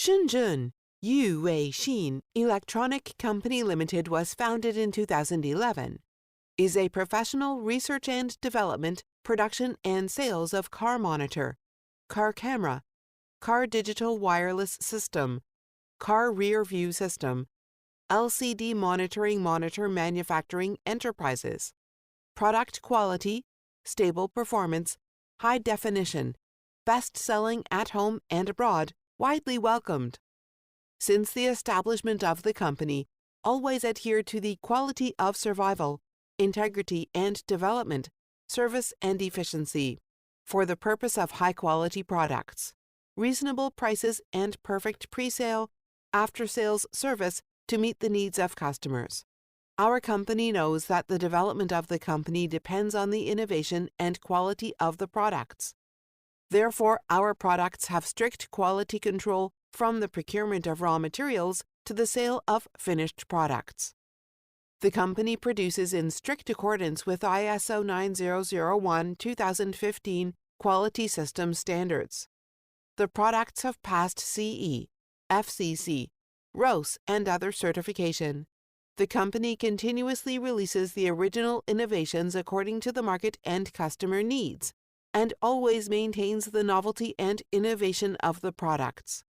Shenzhen Yu Wei Xin Electronic Company Limited was founded in 2011, is a professional research and development, production and sales of car monitor, car camera, car digital wireless system, car rear view system, LCD monitor manufacturing enterprises. Product quality, stable performance, high definition, best-selling at home and abroad, widely welcomed. Since the establishment of the company, always adhered to the quality of survival, integrity and development, service and efficiency, for the purpose of high-quality products, reasonable prices and perfect pre-sale, after-sales service to meet the needs of customers. Our company knows that the development of the company depends on the innovation and quality of the products. Therefore, our products have strict quality control from the procurement of raw materials to the sale of finished products. The company produces in strict accordance with ISO 9001:2015 quality system standards. The products have passed CE, FCC, RoHS, and other certification. The company continuously releases the original innovations according to the market and customer needs, and always maintains the novelty and innovation of the products.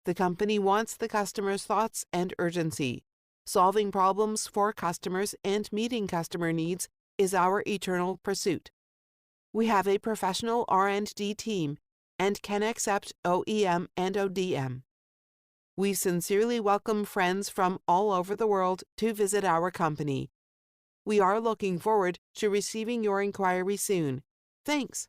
The company wants the customer's thoughts and urgency. Solving problems for customers and meeting customer needs is our eternal pursuit. We have a professional R&D team and can accept OEM and ODM. We sincerely welcome friends from all over the world to visit our company. We are looking forward to receiving your inquiry soon. Thanks.